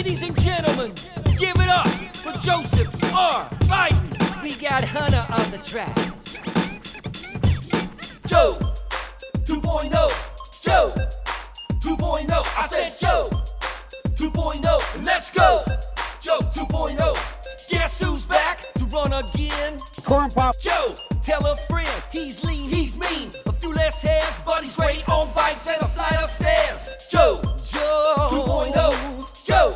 Ladies and gentlemen, give it up for Joseph R. Biden. We got Hunter on the track. Joe 2.0, Joe 2.0. I said Joe 2.0. Let's go, Joe 2.0. Guess who's back to run again? Corn Pop. Joe, tell a friend he's lean, he's mean. A few less hairs, but he's great on bikes and a flight of stairs. Joe 2.0. Joe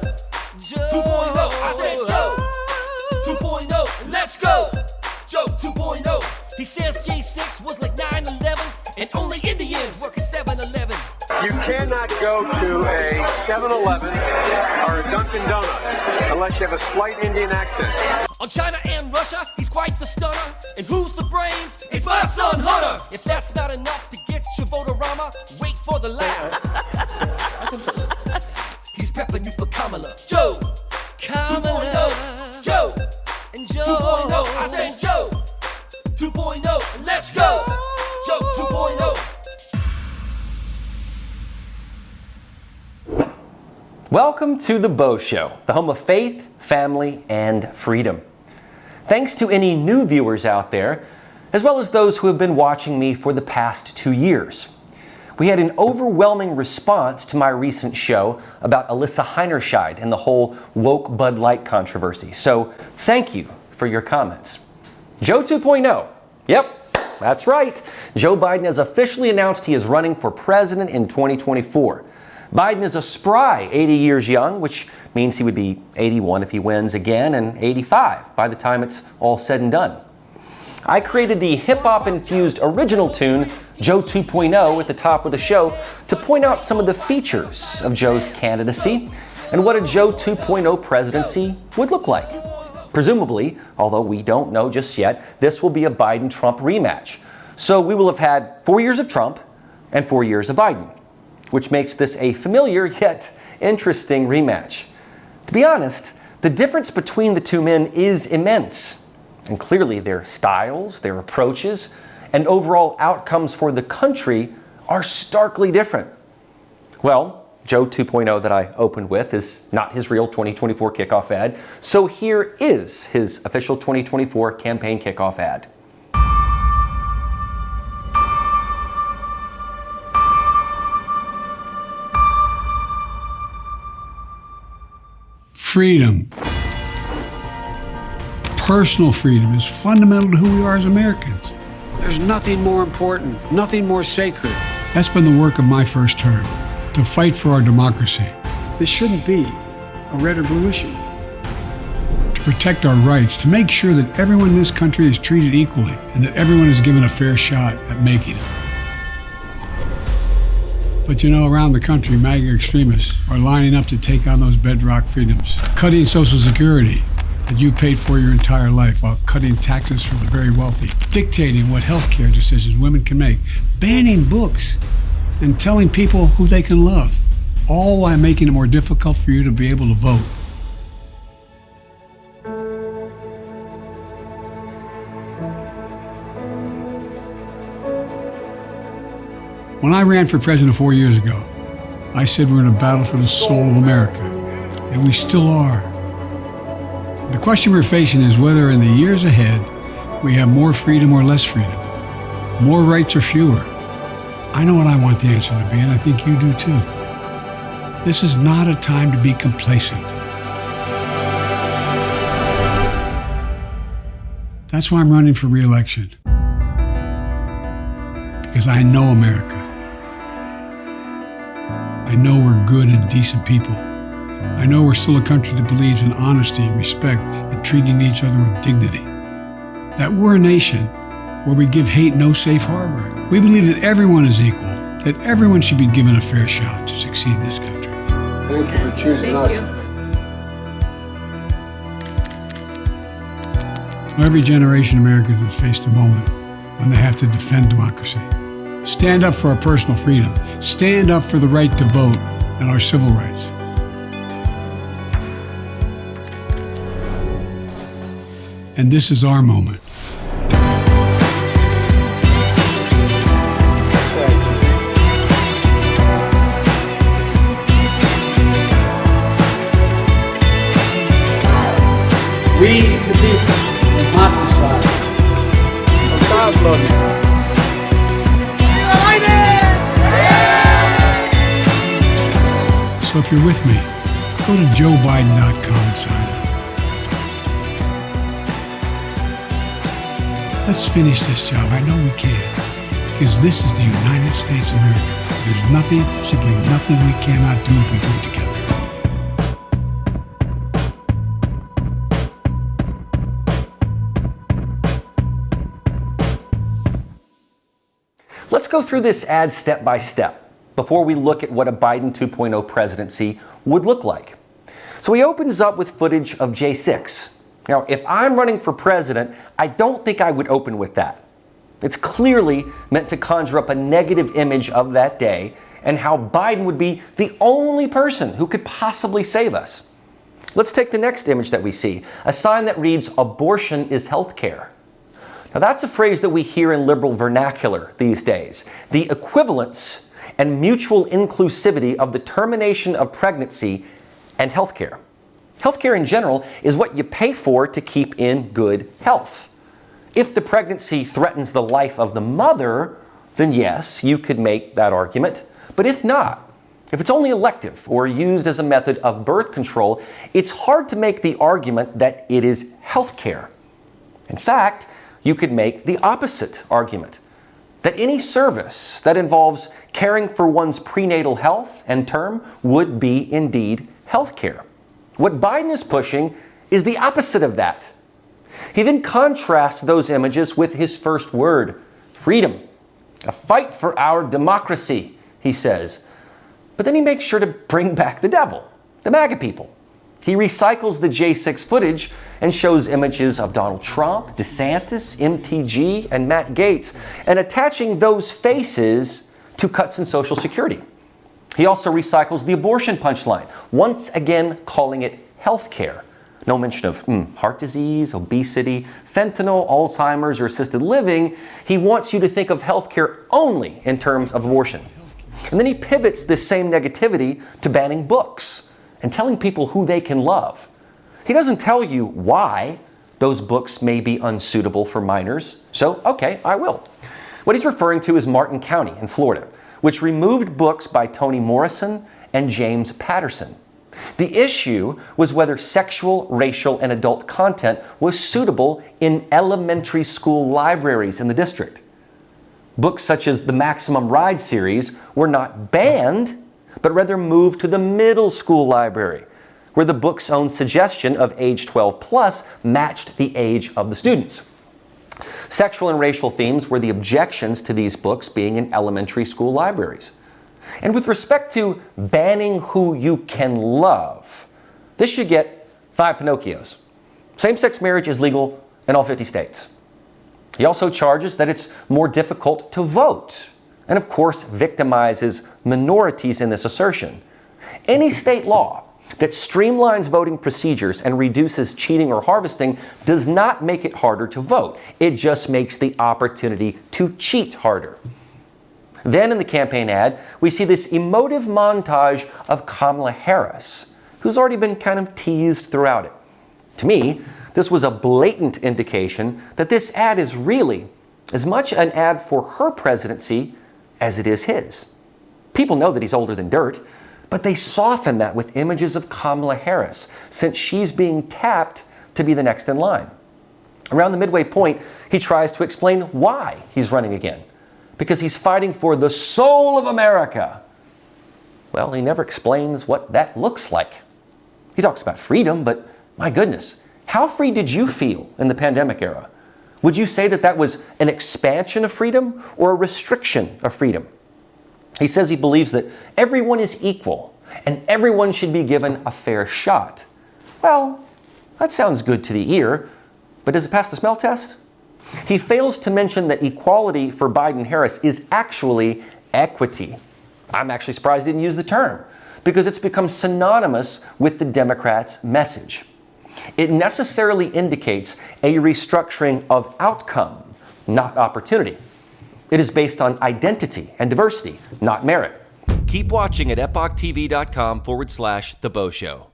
2.0. I said Joe 2.0. Let's go, Joe 2.0. He says J6 was like 9/11 and only Indians work at 7-Eleven. You cannot go to a 7-Eleven or a Dunkin' Donuts unless you have a slight Indian accent. On China and Russia, he's quite the stunner. And who's the brains? It's my son Hunter. If that's not enough to get your vote-a-rama, wait for the laugh. He's prepping you for Kamala. Joe 2.0. Joe and Joe 2.0. I said Joe 2.0. Let's go, Joe 2.0. Welcome to the Beau Show, the home of faith, family, and freedom. Thanks to any new viewers out there, as well as those who have been watching me for the past 2 years. We had an overwhelming response to my recent show about Alyssa Heinerscheid and the whole woke Bud Light controversy, so thank you for your comments. Joe 2.0. Yep, that's right. Joe Biden has officially announced he is running for president in 2024. Biden is a spry 80 years young, which means he would be 81 if he wins again and 85 by the time it's all said and done. I created the hip-hop infused original tune, Joe 2.0, at the top of the show to point out some of the features of Joe's candidacy and what a Joe 2.0 presidency would look like. Presumably, although we don't know just yet, this will be a Biden-Trump rematch. So we will have had 4 years of Trump and 4 years of Biden, which makes this a familiar yet interesting rematch. To be honest, the difference between the two men is immense, and clearly their styles, their approaches, and overall outcomes for the country are starkly different. Well, Joe 2.0 that I opened with is not his real 2024 kickoff ad, so here is his official 2024 campaign kickoff ad. Freedom, personal freedom, is fundamental to who we are as Americans. There's nothing more important, nothing more sacred. That's been the work of my first term, to fight for our democracy. This shouldn't be a red or blue issue. To protect our rights, to make sure that everyone in this country is treated equally and that everyone is given a fair shot at making it. But you know, around the country, MAGA extremists are lining up to take on those bedrock freedoms, cutting Social Security that you paid for your entire life while cutting taxes for the very wealthy, dictating what healthcare decisions women can make, banning books, and telling people who they can love, all while making it more difficult for you to be able to vote. When I ran for president 4 years ago, I said we're in a battle for the soul of America, and we still are. The question we're facing is whether in the years ahead we have more freedom or less freedom, more rights or fewer. I know what I want the answer to be, and I think you do too. This is not a time to be complacent. That's why I'm running for re-election, because I know America. I know we're good and decent people. I know we're still a country that believes in honesty and respect and treating each other with dignity. That we're a nation where we give hate no safe harbor. We believe that everyone is equal, that everyone should be given a fair shot to succeed in this country. Thank you for choosing us. Every generation of Americans has faced a moment when they have to defend democracy. Stand up for our personal freedom. Stand up for the right to vote and our civil rights. And this is our moment. We, the people, will not decide. So if you're with me, go to joebiden.com and sign up. Let's finish this job. I know we can. Because this is the United States of America. There's nothing, simply nothing we cannot do if we do it together. Let's go through this ad step by step before we look at what a Biden 2.0 presidency would look like. So he opens up with footage of J6. Now, if I'm running for president, I don't think I would open with that. It's clearly meant to conjure up a negative image of that day and how Biden would be the only person who could possibly save us. Let's take the next image that we see, a sign that reads, "Abortion is healthcare." Now that's a phrase that we hear in liberal vernacular these days. The equivalence and mutual inclusivity of the termination of pregnancy and healthcare. Healthcare in general is what you pay for to keep in good health. If the pregnancy threatens the life of the mother, then yes, you could make that argument. But if not, if it's only elective or used as a method of birth control, it's hard to make the argument that it is healthcare. In fact, you could make the opposite argument, that any service that involves caring for one's prenatal health and term would be indeed healthcare. What Biden is pushing is the opposite of that. He then contrasts those images with his first word, freedom. A fight for our democracy, he says. But then he makes sure to bring back the devil, the MAGA people. He recycles the J6 footage and shows images of Donald Trump, DeSantis, MTG, and Matt Gaetz, and attaching those faces to cuts in Social Security. He also recycles the abortion punchline, once again calling it healthcare. No mention of heart disease, obesity, fentanyl, Alzheimer's, or assisted living. He wants you to think of healthcare only in terms of abortion. And then he pivots this same negativity to banning books and telling people who they can love. He doesn't tell you why those books may be unsuitable for minors. So, okay, I will. What he's referring to is Martin County in Florida, which removed books by Toni Morrison and James Patterson. The issue was whether sexual, racial, and adult content was suitable in elementary school libraries in the district. Books such as the Maximum Ride series were not banned, but rather moved to the middle school library, where the book's own suggestion of age 12 plus matched the age of the students. Sexual and racial themes were the objections to these books being in elementary school libraries. And with respect to banning who you can love, this should get 5 Pinocchios. Same-sex marriage is legal in all 50 states. He also charges that it's more difficult to vote, and of course victimizes minorities in this assertion. Any state law that streamlines voting procedures and reduces cheating or harvesting does not make it harder to vote. It just makes the opportunity to cheat harder. Then in the campaign ad, we see this emotive montage of Kamala Harris, who's already been kind of teased throughout it. To me, this was a blatant indication that this ad is really as much an ad for her presidency as it is his. People know that he's older than dirt, but they soften that with images of Kamala Harris, since she's being tapped to be the next in line. Around the midway point, he tries to explain why he's running again. Because he's fighting for the soul of America. Well, he never explains what that looks like. He talks about freedom, but my goodness, how free did you feel in the pandemic era? Would you say that that was an expansion of freedom or a restriction of freedom? He says he believes that everyone is equal and everyone should be given a fair shot. Well, that sounds good to the ear, but does it pass the smell test? He fails to mention that equality for Biden-Harris is actually equity. I'm actually surprised he didn't use the term, because it's become synonymous with the Democrats' message. It necessarily indicates a restructuring of outcome, not opportunity. It is based on identity and diversity, not merit. Keep watching at epochtv.com/The Beau Show.